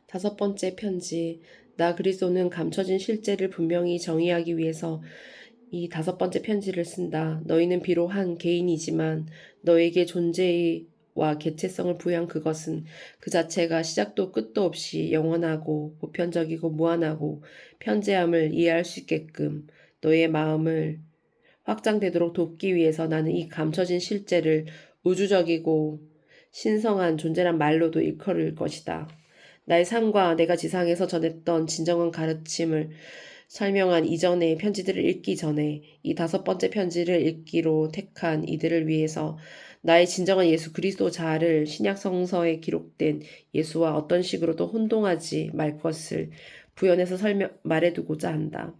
다섯 번째 편지. 나 그리스도는 감춰진 실제를 분명히 정의하기 위해서 이 다섯 번째 편지를 쓴다. 너희는 비록 한 개인이지만 너에게 존재와 개체성을 부여한 그것은 그 자체가 시작도 끝도 없이 영원하고 보편적이고 무한하고 편재함을 이해할 수 있게끔 너의 마음을 확장되도록 돕기 위해서 나는 이 감춰진 실제를 우주적이고 신성한 존재란 말로도 일컬을 것이다. 나의 삶과 내가 지상에서 전했던 진정한 가르침을 설명한 이전의 편지들을 읽기 전에 이 다섯 번째 편지를 읽기로 택한 이들을 위해서 나의 진정한 예수 그리스도 자아를 신약 성서에 기록된 예수와 어떤 식으로도 혼동하지 말 것을 부연해서 말해두고자 한다.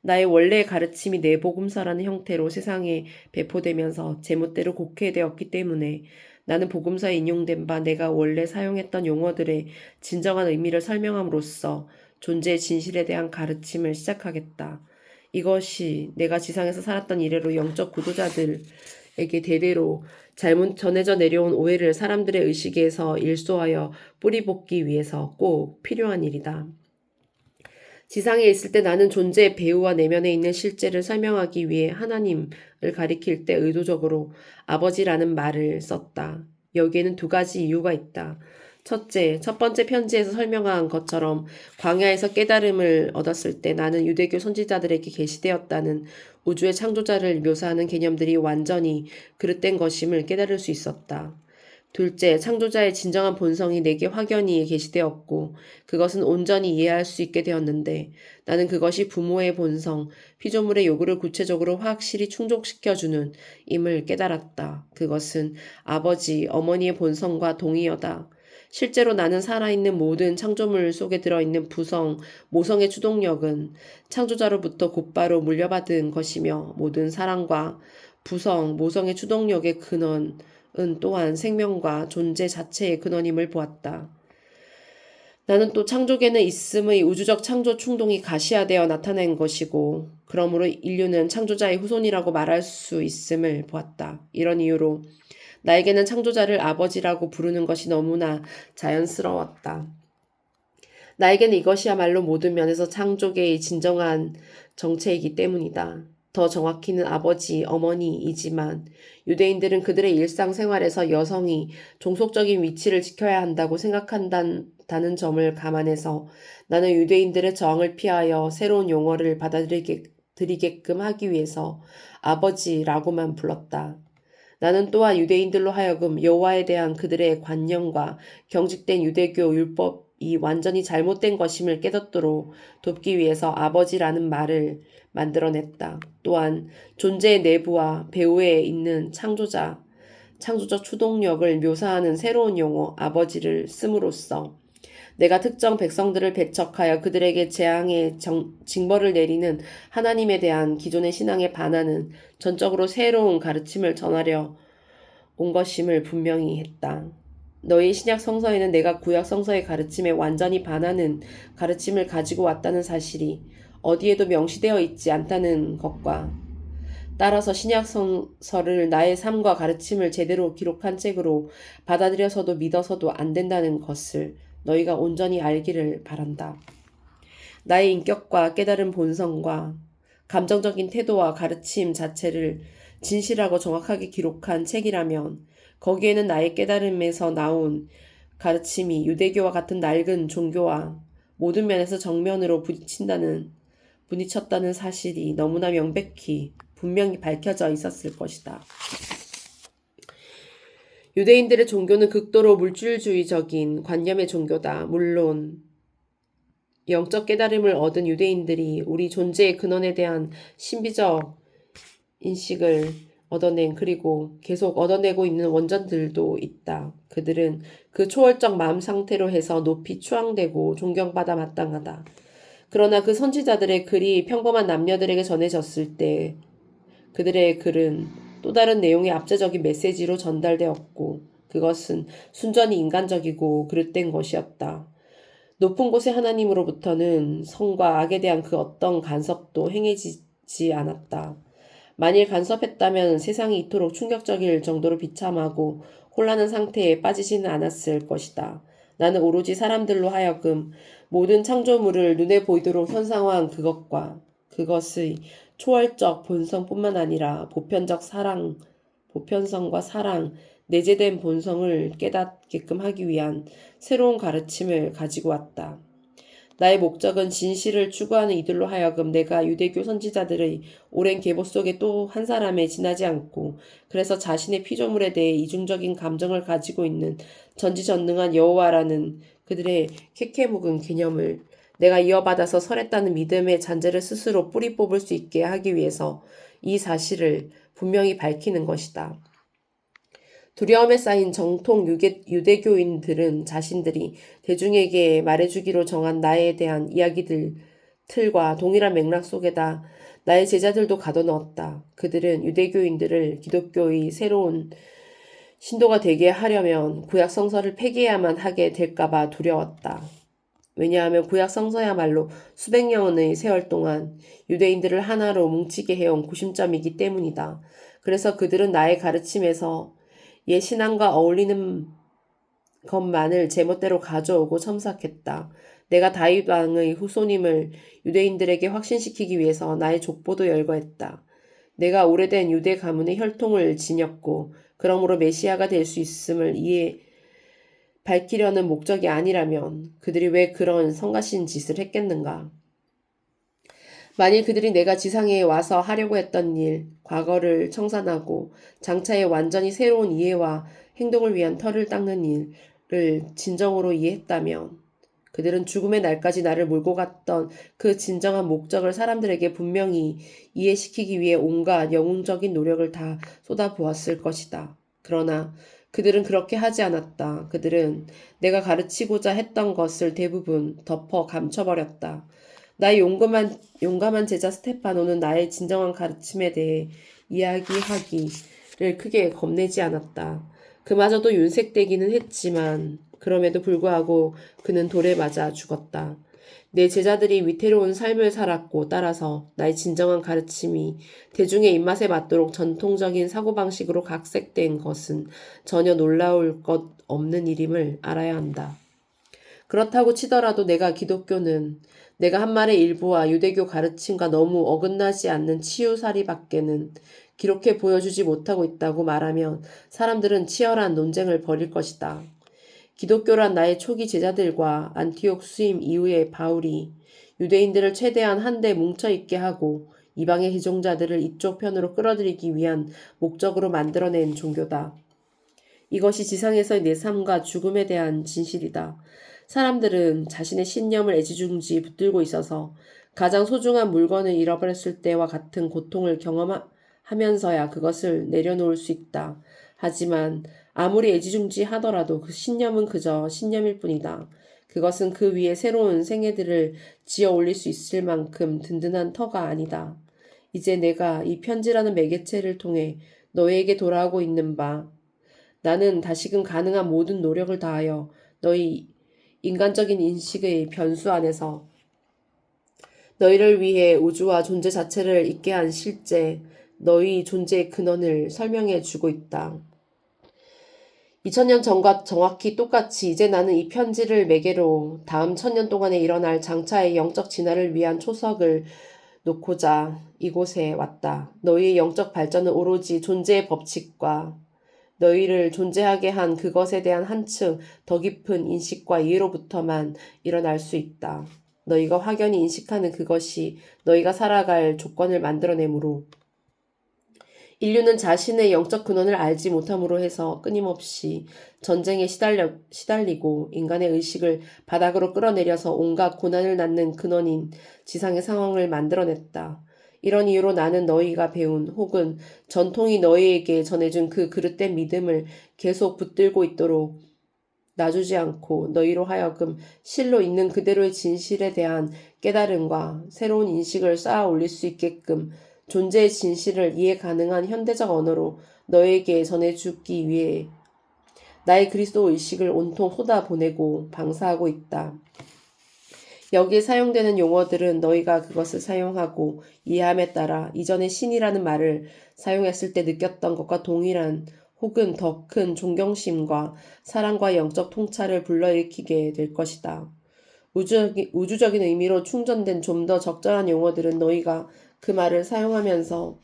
나의 원래의 가르침이 내 복음서라는 형태로 세상에 배포되면서 제멋대로 곡해되었기 때문에 나는 복음서에 인용된 바 내가 원래 사용했던 용어들의 진정한 의미를 설명함으로써 존재의 진실에 대한 가르침을 시작하겠다. 이것이 내가 지상에서 살았던 이래로 영적 구도자들에게 대대로 잘못 전해져 내려온 오해를 사람들의 의식에서 일소하여 뿌리 뽑기 위해서 꼭 필요한 일이다. 지상에 있을 때 나는 존재의 배후와 내면에 있는 실제를 설명하기 위해 하나님을 가리킬 때 의도적으로 아버지라는 말을 썼다. 여기에는 두 가지 이유가 있다. 첫째, 첫 번째 편지에서 설명한 것처럼 광야에서 깨달음을 얻었을 때 나는 유대교 선지자들에게 계시되었다는 우주의 창조자를 묘사하는 개념들이 완전히 그릇된 것임을 깨달을 수 있었다. 둘째, 창조자의 진정한 본성이 내게 확연히 계시되었고 그것은 온전히 이해할 수 있게 되었는데 나는 그것이 부모의 본성, 피조물의 요구를 구체적으로 확실히 충족시켜주는 임을 깨달았다. 그것은 아버지, 어머니의 본성과 동의어다. 실제로 나는 살아있는 모든 창조물 속에 들어있는 부성, 모성의 추동력은 창조자로부터 곧바로 물려받은 것이며 모든 사랑과 부성, 모성의 추동력의 근원, 은 또한 생명과 존재 자체의 근원임을 보았다. 나는 또 창조계는 있음의 우주적 창조 충동이 가시화되어 나타낸 것이고 그러므로 인류는 창조자의 후손이라고 말할 수 있음을 보았다. 이런 이유로 나에게는 창조자를 아버지라고 부르는 것이 너무나 자연스러웠다. 나에게는 이것이야말로 모든 면에서 창조계의 진정한 정체이기 때문이다. 더 정확히는 아버지, 어머니이지만 유대인들은 그들의 일상생활에서 여성이 종속적인 위치를 지켜야 한다고 생각한다는 점을 감안해서 나는 유대인들의 저항을 피하여 새로운 용어를 받아들이게끔 하기 위해서 아버지라고만 불렀다. 나는 또한 유대인들로 하여금 여호와에 대한 그들의 관념과 경직된 유대교 율법이 완전히 잘못된 것임을 깨닫도록 돕기 위해서 아버지라는 말을 만들어냈다. 또한 존재의 내부와 배후에 있는 창조적 추동력을 묘사하는 새로운 용어 아버지를 씀으로써 내가 특정 백성들을 배척하여 그들에게 재앙의 징벌을 내리는 하나님에 대한 기존의 신앙에 반하는 전적으로 새로운 가르침을 전하려 온 것임을 분명히 했다. 너희 신약 성서에는 내가 구약 성서의 가르침에 완전히 반하는 가르침을 가지고 왔다는 사실이 어디에도 명시되어 있지 않다는 것과 따라서 신약 성서를 나의 삶과 가르침을 제대로 기록한 책으로 받아들여서도 믿어서도 안 된다는 것을 너희가 온전히 알기를 바란다. 나의 인격과 깨달은 본성과 감정적인 태도와 가르침 자체를 진실하고 정확하게 기록한 책이라면 거기에는 나의 깨달음에서 나온 가르침이 유대교와 같은 낡은 종교와 모든 면에서 정면으로 부딪혔다는 사실이 너무나 명백히 분명히 밝혀져 있었을 것이다. 유대인들의 종교는 극도로 물질주의적인 관념의 종교다. 물론 영적 깨달음을 얻은 유대인들이 우리 존재의 근원에 대한 신비적 인식을 얻어낸 그리고 계속 얻어내고 있는 원전들도 있다. 그들은 그 초월적 마음 상태로 해서 높이 추앙되고 존경받아 마땅하다. 그러나 그 선지자들의 글이 평범한 남녀들에게 전해졌을 때 그들의 글은 또 다른 내용의 압제적인 메시지로 전달되었고 그것은 순전히 인간적이고 그릇된 것이었다. 높은 곳의 하나님으로부터는 성과 악에 대한 그 어떤 간섭도 행해지지 않았다. 만일 간섭했다면 세상이 이토록 충격적일 정도로 비참하고 혼란한 상태에 빠지지는 않았을 것이다. 나는 오로지 사람들로 하여금 모든 창조물을 눈에 보이도록 현상화한 그것의 초월적 본성뿐만 아니라 보편성과 사랑, 내재된 본성을 깨닫게끔 하기 위한 새로운 가르침을 가지고 왔다. 나의 목적은 진실을 추구하는 이들로 하여금 내가 유대교 선지자들의 오랜 계보 속에 또 한 사람에 지나지 않고 그래서 자신의 피조물에 대해 이중적인 감정을 가지고 있는 전지전능한 여호와라는 그들의 캐캐묵은 개념을 내가 이어받아서 설했다는 믿음의 잔재를 스스로 뿌리 뽑을 수 있게 하기 위해서 이 사실을 분명히 밝히는 것이다. 두려움에 쌓인 정통 유대교인들은 자신들이 대중에게 말해주기로 정한 나에 대한 이야기들 틀과 동일한 맥락 속에다 나의 제자들도 가둬넣었다. 그들은 유대교인들을 기독교의 새로운 신도가 되게 하려면 구약 성서를 폐기해야만 하게 될까봐 두려웠다. 왜냐하면 구약 성서야말로 수백 년의 세월 동안 유대인들을 하나로 뭉치게 해온 구심점이기 때문이다. 그래서 그들은 나의 가르침에서 옛 신앙과 어울리는 것만을 제멋대로 가져오고 첨삭했다. 내가 다윗 왕의 후손임을 유대인들에게 확신시키기 위해서 나의 족보도 열거했다. 내가 오래된 유대 가문의 혈통을 지녔고 그러므로 메시아가 될 수 있음을 밝히려는 목적이 아니라면 그들이 왜 그런 성가신 짓을 했겠는가? 만일 그들이 내가 지상에 와서 하려고 했던 일, 과거를 청산하고 장차에 완전히 새로운 이해와 행동을 위한 터를 닦는 일을 진정으로 이해했다면 그들은 죽음의 날까지 나를 몰고 갔던 그 진정한 목적을 사람들에게 분명히 이해시키기 위해 온갖 영웅적인 노력을 다 쏟아부었을 것이다. 그러나 그들은 그렇게 하지 않았다. 그들은 내가 가르치고자 했던 것을 대부분 덮어 감춰버렸다. 나의 용감한 제자 스테파노는 나의 진정한 가르침에 대해 이야기하기를 크게 겁내지 않았다. 그마저도 윤색되기는 했지만 그럼에도 불구하고 그는 돌에 맞아 죽었다. 내 제자들이 위태로운 삶을 살았고 따라서 나의 진정한 가르침이 대중의 입맛에 맞도록 전통적인 사고방식으로 각색된 것은 전혀 놀라울 것 없는 일임을 알아야 한다. 그렇다고 치더라도 기독교는 내가 한 말의 일부와 유대교 가르침과 너무 어긋나지 않는 치유사리밖에는 기록해 보여주지 못하고 있다고 말하면 사람들은 치열한 논쟁을 벌일 것이다. 기독교란 나의 초기 제자들과 안티옥 수임 이후의 바울이 유대인들을 최대한 한데 뭉쳐있게 하고 이방의 희종자들을 이쪽 편으로 끌어들이기 위한 목적으로 만들어낸 종교다. 이것이 지상에서의 내 삶과 죽음에 대한 진실이다. 사람들은 자신의 신념을 애지중지 붙들고 있어서 가장 소중한 물건을 잃어버렸을 때와 같은 고통을 경험하면서야 그것을 내려놓을 수 있다. 하지만 아무리 애지중지 하더라도 그 신념은 그저 신념일 뿐이다. 그것은 그 위에 새로운 생애들을 지어 올릴 수 있을 만큼 든든한 터가 아니다. 이제 내가 이 편지라는 매개체를 통해 너에게 돌아오고 있는 바 나는 다시금 가능한 모든 노력을 다하여 너희 인간적인 인식의 변수 안에서 너희를 위해 우주와 존재 자체를 있게 한 실제 너희 존재의 근원을 설명해 주고 있다. 2000년 전과 정확히 똑같이 이제 나는 이 편지를 매개로 다음 1000년 동안에 일어날 장차의 영적 진화를 위한 초석을 놓고자 이곳에 왔다. 너희의 영적 발전은 오로지 존재의 법칙과 너희를 존재하게 한 그것에 대한 한층 더 깊은 인식과 이해로부터만 일어날 수 있다. 너희가 확연히 인식하는 그것이 너희가 살아갈 조건을 만들어내므로 인류는 자신의 영적 근원을 알지 못함으로 해서 끊임없이 전쟁에 시달리고 인간의 의식을 바닥으로 끌어내려서 온갖 고난을 낳는 근원인 지상의 상황을 만들어냈다. 이런 이유로 나는 너희가 배운 혹은 전통이 너희에게 전해준 그 그릇된 믿음을 계속 붙들고 있도록 놔주지 않고 너희로 하여금 실로 있는 그대로의 진실에 대한 깨달음과 새로운 인식을 쌓아 올릴 수 있게끔 존재의 진실을 이해 가능한 현대적 언어로 너에게 전해주기 위해 나의 그리스도 의식을 온통 쏟아보내고 방사하고 있다. 여기에 사용되는 용어들은 너희가 그것을 사용하고 이해함에 따라 이전에 신이라는 말을 사용했을 때 느꼈던 것과 동일한 혹은 더 큰 존경심과 사랑과 영적 통찰을 불러일으키게 될 것이다. 우주적인 의미로 충전된 좀 더 적절한 용어들은 너희가 그 말을 사용하면서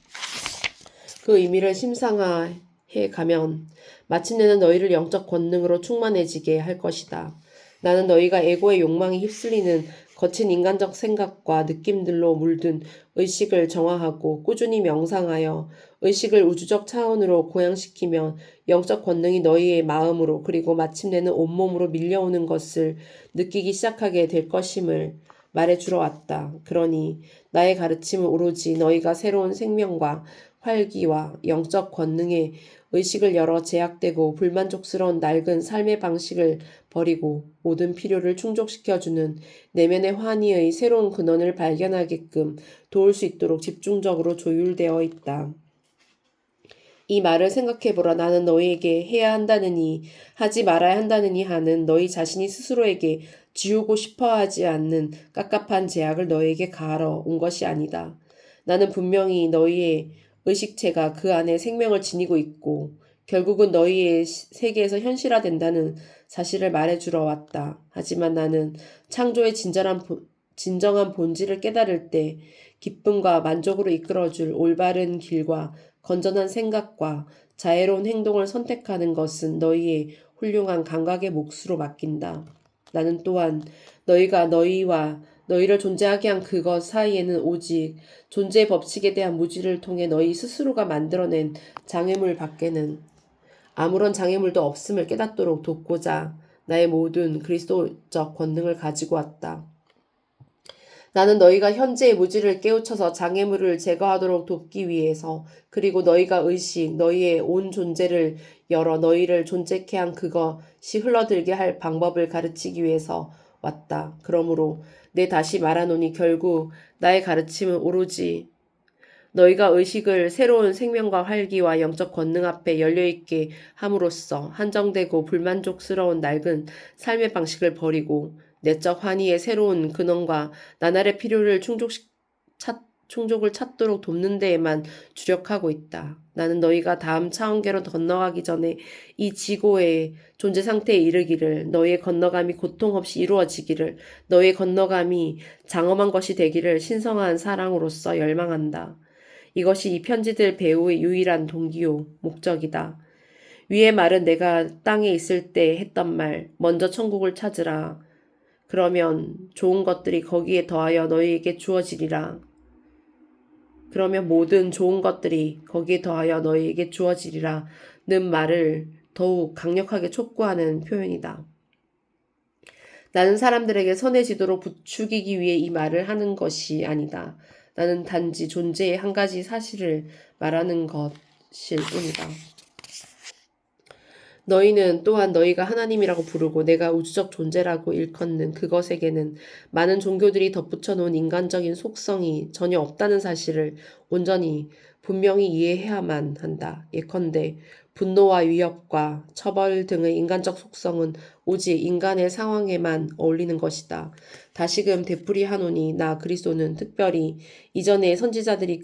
그 의미를 심상화해 가면 마침내는 너희를 영적 권능으로 충만해지게 할 것이다. 나는 너희가 에고의 욕망에 휩쓸리는 거친 인간적 생각과 느낌들로 물든 의식을 정화하고 꾸준히 명상하여 의식을 우주적 차원으로 고양시키면 영적 권능이 너희의 마음으로 그리고 마침내는 온몸으로 밀려오는 것을 느끼기 시작하게 될 것임을 말해주러 왔다. 그러니 나의 가르침은 오로지 너희가 새로운 생명과 활기와 영적 권능에 의식을 열어 제약되고 불만족스러운 낡은 삶의 방식을 버리고 모든 필요를 충족시켜주는 내면의 환희의 새로운 근원을 발견하게끔 도울 수 있도록 집중적으로 조율되어 있다. 이 말을 생각해보라. 나는 너희에게 해야 한다느니 하지 말아야 한다느니 하는 너희 자신이 스스로에게 지우고 싶어하지 않는 깝깝한 제약을 너희에게 가하러 온 것이 아니다. 나는 분명히 너희의 의식체가 그 안에 생명을 지니고 있고 결국은 너희의 세계에서 현실화된다는 사실을 말해주러 왔다. 하지만 나는 창조의 진정한 본질을 깨달을 때 기쁨과 만족으로 이끌어줄 올바른 길과 건전한 생각과 자애로운 행동을 선택하는 것은 너희의 훌륭한 감각의 몫으로 맡긴다. 나는 또한 너희가 너희와 너희를 존재하게 한 그것 사이에는 오직 존재의 법칙에 대한 무지를 통해 너희 스스로가 만들어낸 장애물 밖에는 아무런 장애물도 없음을 깨닫도록 돕고자 나의 모든 그리스도적 권능을 가지고 왔다. 나는 너희가 현재의 무지를 깨우쳐서 장애물을 제거하도록 돕기 위해서 그리고 너희가 너희의 온 존재를 열어 너희를 존재케 한 그것이 흘러들게 할 방법을 가르치기 위해서 왔다. 그러므로 내 다시 말하노니 결국 나의 가르침은 오로지 너희가 의식을 새로운 생명과 활기와 영적 권능 앞에 열려있게 함으로써 한정되고 불만족스러운 낡은 삶의 방식을 버리고 내적 환희의 새로운 근원과 나날의 필요를 충족을 찾도록 돕는 데에만 주력하고 있다. 나는 너희가 다음 차원계로 건너가기 전에 이 지고의 존재 상태에 이르기를, 너희의 건너감이 고통 없이 이루어지기를, 너희의 건너감이 장엄한 것이 되기를 신성한 사랑으로서 열망한다. 이것이 이 편지들 배우의 유일한 동기요, 목적이다. 위의 말은 내가 땅에 있을 때 했던 말, 먼저 천국을 찾으라. 그러면 좋은 것들이 거기에 더하여 너희에게 주어지리라. 그러면 모든 좋은 것들이 거기에 더하여 너희에게 주어지리라. 는 말을 더욱 강력하게 촉구하는 표현이다. 나는 사람들에게 선해지도록 부추기기 위해 이 말을 하는 것이 아니다. 나는 단지 존재의 한 가지 사실을 말하는 것일 뿐이다. 너희는 또한 너희가 하나님이라고 부르고 내가 우주적 존재라고 일컫는 그것에게는 많은 종교들이 덧붙여 놓은 인간적인 속성이 전혀 없다는 사실을 온전히 분명히 이해해야만 한다. 예컨대 분노와 위협과 처벌 등의 인간적 속성은 오직 인간의 상황에만 어울리는 것이다. 다시금 되풀이하노니 나 그리스도는 특별히 이전에 선지자들이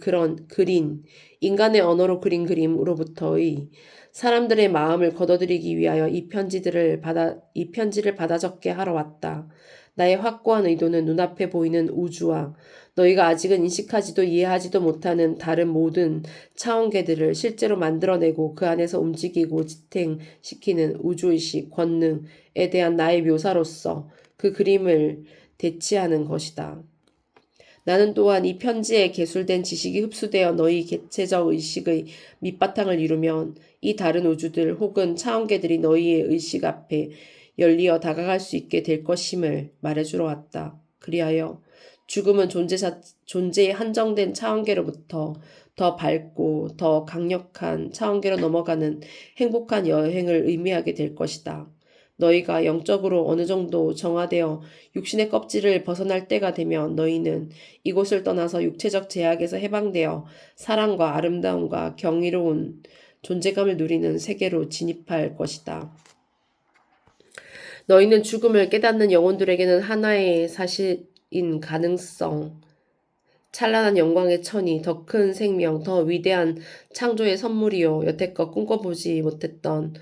그린 인간의 언어로 그린 그림으로부터의 사람들의 마음을 거둬들이기 위하여 이 편지를 받아 적게 하러 왔다. 나의 확고한 의도는 눈앞에 보이는 우주와 너희가 아직은 인식하지도 이해하지도 못하는 다른 모든 차원계들을 실제로 만들어내고 그 안에서 움직이고 지탱시키는 우주의식, 권능에 대한 나의 묘사로서 그 그림을 대치하는 것이다. 나는 또한 이 편지에 개술된 지식이 흡수되어 너희 개체적 의식의 밑바탕을 이루면 이 다른 우주들 혹은 차원계들이 너희의 의식 앞에 열리어 다가갈 수 있게 될 것임을 말해주러 왔다. 그리하여 죽음은 존재의 한정된 차원계로부터 더 밝고 더 강력한 차원계로 넘어가는 행복한 여행을 의미하게 될 것이다. 너희가 영적으로 어느 정도 정화되어 육신의 껍질을 벗어날 때가 되면 너희는 이곳을 떠나서 육체적 제약에서 해방되어 사랑과 아름다움과 경이로운 존재감을 누리는 세계로 진입할 것이다. 너희는 죽음을 깨닫는 영혼들에게는 하나의 사실인 가능성, 찬란한 영광의 천이, 더 큰 생명, 더 위대한 창조의 선물이요, 여태껏 꿈꿔보지 못했던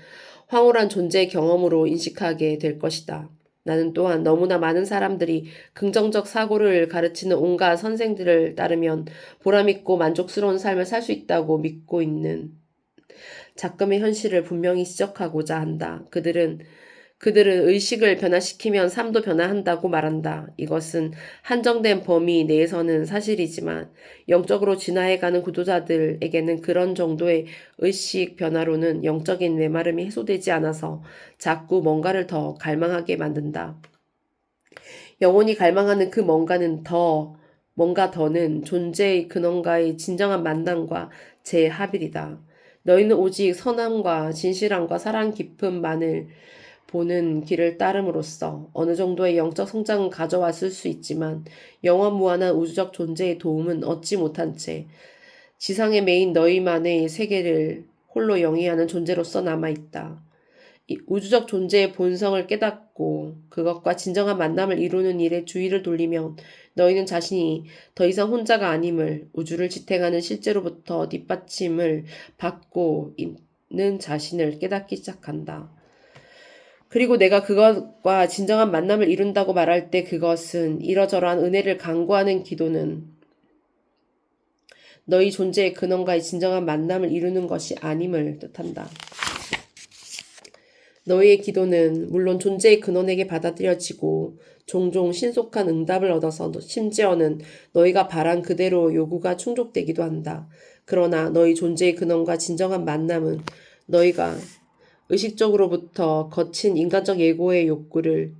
황홀한 존재의 경험으로 인식하게 될 것이다. 나는 또한 너무나 많은 사람들이 긍정적 사고를 가르치는 온갖 선생들을 따르면 보람있고 만족스러운 삶을 살 수 있다고 믿고 있는 작금의 현실을 분명히 지적하고자 한다. 그들은 의식을 변화시키면 삶도 변화한다고 말한다. 이것은 한정된 범위 내에서는 사실이지만 영적으로 진화해가는 구도자들에게는 그런 정도의 의식 변화로는 영적인 메마름이 해소되지 않아서 자꾸 뭔가를 더 갈망하게 만든다. 영혼이 갈망하는 그 뭔가 더는 존재의 근원과의 진정한 만남과 재합일이다. 너희는 오직 선함과 진실함과 사랑 깊음만을 보는 길을 따름으로써 어느 정도의 영적 성장은 가져왔을 수 있지만 영원무한한 우주적 존재의 도움은 얻지 못한 채 지상에 매인 너희만의 세계를 홀로 영위하는 존재로서 남아있다. 이 우주적 존재의 본성을 깨닫고 그것과 진정한 만남을 이루는 일에 주의를 돌리면 너희는 자신이 더 이상 혼자가 아님을, 우주를 지탱하는 실제로부터 뒷받침을 받고 있는 자신을 깨닫기 시작한다. 그리고 내가 그것과 진정한 만남을 이룬다고 말할 때 그것은 이러저러한 은혜를 간구하는 기도는 너희 존재의 근원과의 진정한 만남을 이루는 것이 아님을 뜻한다. 너희의 기도는 물론 존재의 근원에게 받아들여지고 종종 신속한 응답을 얻어서 심지어는 너희가 바란 그대로 요구가 충족되기도 한다. 그러나 너희 존재의 근원과 진정한 만남은 너희가 의식적으로부터 거친 인간적 에고의 욕구를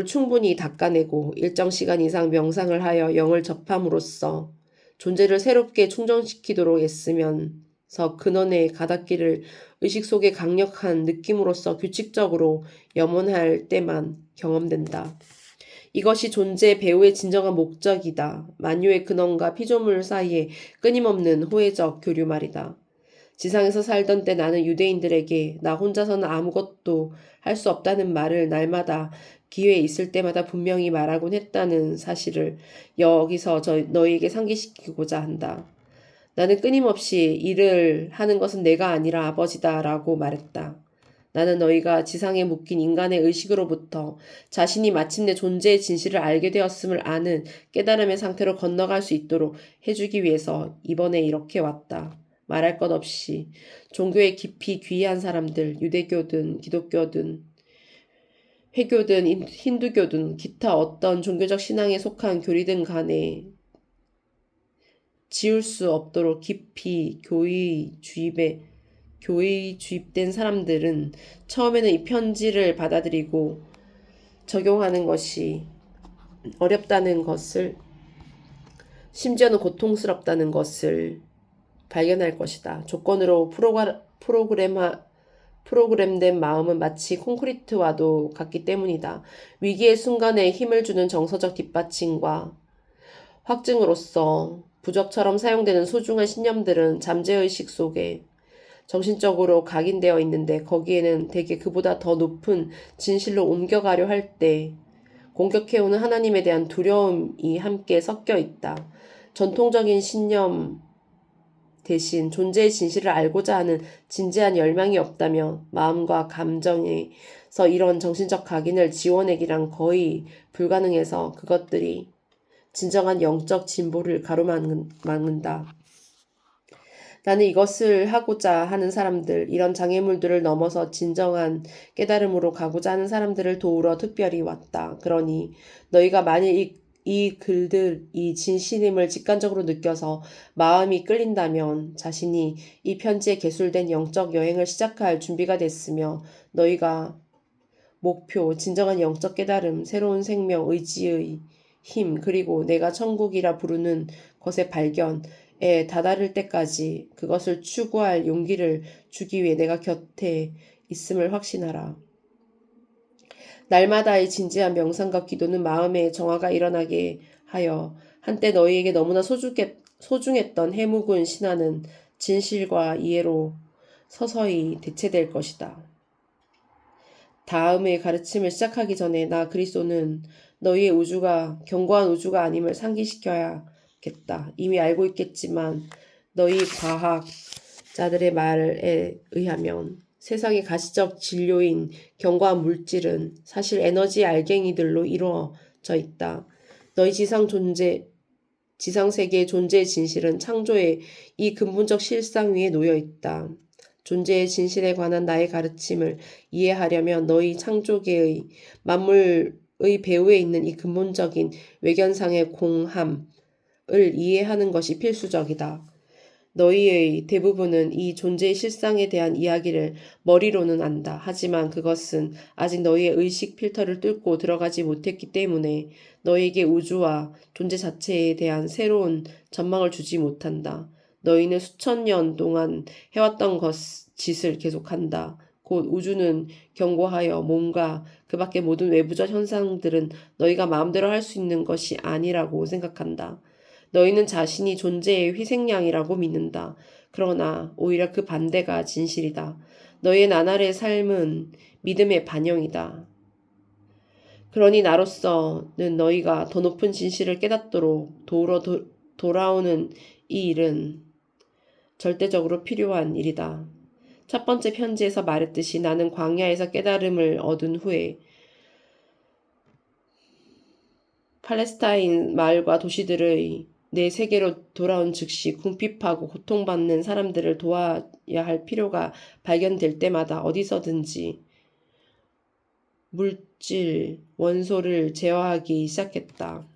충분히 닦아내고 일정 시간 이상 명상을 하여 영을 접함으로써 존재를 새롭게 충전시키도록 애쓰면서 근원의 가닿기를 의식 속의 강력한 느낌으로써 규칙적으로 염원할 때만 경험된다. 이것이 존재 배우의 진정한 목적이다. 만유의 근원과 피조물 사이에 끊임없는 호혜적 교류 말이다. 지상에서 살던 때 나는 유대인들에게 나 혼자서는 아무것도 할 수 없다는 말을 날마다 기회 있을 때마다 분명히 말하곤 했다는 사실을 여기서 너희에게 상기시키고자 한다. 나는 끊임없이 일을 하는 것은 내가 아니라 아버지다 라고 말했다. 나는 너희가 지상에 묶인 인간의 의식으로부터 자신이 마침내 존재의 진실을 알게 되었음을 아는 깨달음의 상태로 건너갈 수 있도록 해주기 위해서 이번에 이렇게 왔다. 말할 것 없이 종교에 깊이 귀한 사람들, 유대교든 기독교든 회교든 힌두교든 기타 어떤 종교적 신앙에 속한 교리든 간에 지울 수 없도록 깊이 교의 주입된 사람들은 처음에는 이 편지를 받아들이고 적용하는 것이 어렵다는 것을, 심지어는 고통스럽다는 것을 발견할 것이다. 조건으로 프로그램된 마음은 마치 콘크리트와도 같기 때문이다. 위기의 순간에 힘을 주는 정서적 뒷받침과 확증으로서 부적처럼 사용되는 소중한 신념들은 잠재의식 속에 정신적으로 각인되어 있는데 거기에는 대개 그보다 더 높은 진실로 옮겨가려 할 때 공격해오는 하나님에 대한 두려움이 함께 섞여 있다. 전통적인 신념 대신 존재의 진실을 알고자 하는 진지한 열망이 없다며 마음과 감정에서 이런 정신적 각인을 지워내기란 거의 불가능해서 그것들이 진정한 영적 진보를 가로막는다. 나는 이것을 하고자 하는 사람들, 이런 장애물들을 넘어서 진정한 깨달음으로 가고자 하는 사람들을 도우러 특별히 왔다. 그러니 너희가 만일 이 글들이 진실임을 직관적으로 느껴서 마음이 끌린다면 자신이 이 편지에 개술된 영적 여행을 시작할 준비가 됐으며 너희가 목표, 진정한 영적 깨달음, 새로운 생명, 의지의 힘, 그리고 내가 천국이라 부르는 것의 발견에 다다를 때까지 그것을 추구할 용기를 주기 위해 내가 곁에 있음을 확신하라. 날마다의 진지한 명상과 기도는 마음의 정화가 일어나게 하여 한때 너희에게 너무나 소중했던 해묵은 신화는 진실과 이해로 서서히 대체될 것이다. 다음의 가르침을 시작하기 전에 나 그리스도는 너희의 우주가 견고한 우주가 아님을 상기시켜야겠다. 이미 알고 있겠지만 너희 과학자들의 말에 의하면 세상의 가시적 진료인 견고한 물질은 사실 에너지 알갱이들로 이루어져 있다. 너희 지상세계의 존재의 진실은 창조의 이 근본적 실상 위에 놓여 있다. 존재의 진실에 관한 나의 가르침을 이해하려면 너희 창조계의 만물의 배후에 있는 이 근본적인 외견상의 공함을 이해하는 것이 필수적이다. 너희의 대부분은 이 존재의 실상에 대한 이야기를 머리로는 안다. 하지만 그것은 아직 너희의 의식 필터를 뚫고 들어가지 못했기 때문에 너희에게 우주와 존재 자체에 대한 새로운 전망을 주지 못한다. 너희는 수천 년 동안 해왔던 짓을 계속한다. 곧 우주는 견고하여 몸과 그 밖의 모든 외부적 현상들은 너희가 마음대로 할 수 있는 것이 아니라고 생각한다. 너희는 자신이 존재의 희생양이라고 믿는다. 그러나 오히려 그 반대가 진실이다. 너희의 나날의 삶은 믿음의 반영이다. 그러니 나로서는 너희가 더 높은 진실을 깨닫도록 도우러 돌아오는 이 일은 절대적으로 필요한 일이다. 첫 번째 편지에서 말했듯이 나는 광야에서 깨달음을 얻은 후에 팔레스타인 마을과 도시들의 내 세계로 돌아온 즉시 궁핍하고 고통받는 사람들을 도와야 할 필요가 발견될 때마다 어디서든지 물질, 원소를 제어하기 시작했다.